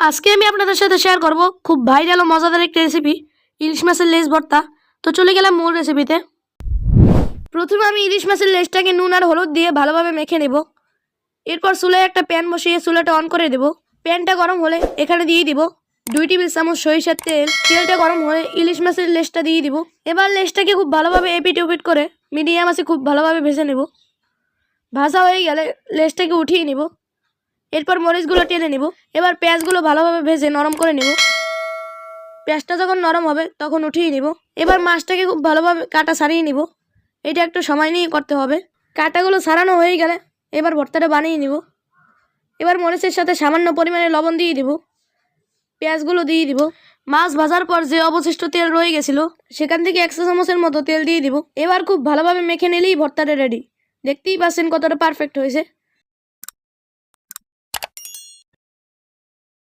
আজকে আমি আপনাদের সাথে শেয়ার করব খুব ভাইরাল ও মজাদার একটা রেসিপি, ইলিশ মাছের লেজ ভর্তা। তো চলে গেলাম মূল রেসিপিতে। প্রথমে আমি ইলিশ মাছের লেজটাকে নুন আর হলুদ দিয়ে ভালোভাবে মেখে নেব। এরপর চুলায় একটা প্যান বসিয়ে চুলাটা অন করে দেব। প্যানটা গরম হলে এখানে দিয়ে দিব 2 টেবিল চামচ সরিষার তেল। তেলটা গরম হলে ইলিশ মাছের লেজটা দিয়ে দিব। এবার লেজটাকে খুব ভালোভাবে এপিট ওপিট করে মিডিয়াম আছে খুব ভালোভাবে ভেজে নেব। ভাজা হয়ে গেলে লেজটাকে উঠিয়ে নেব। এরপর মরিচগুলো টেনে নেব। এবার পেঁয়াজগুলো ভালোভাবে ভেজে নরম করে নেব। পেঁয়াজটা যখন নরম হবে তখন উঠিয়ে নিব। এবার মাছটাকে খুব ভালোভাবে কাটা ছাড়িয়ে নিব। এটা একটু সময় নিয়ে করতে হবে। কাটাগুলো ছাড়ানো হয়ে গেলে এবার ভর্তাটা বানিয়ে নিব। এবার মরিচের সাথে সামান্য পরিমাণে লবণ দিয়ে দিব। পেঁয়াজগুলো দিয়ে দিব। মাছ ভাজার পর যে অবশিষ্ট তেল রয়ে গেছিল সেখান থেকে 1 চা চামচের মতো তেল দিয়ে দিব। এবার খুব ভালোভাবে মেখে নিলেই ভর্তাটা রেডি। দেখতেই পাচ্ছেন কতটা পারফেক্ট হয়েছে।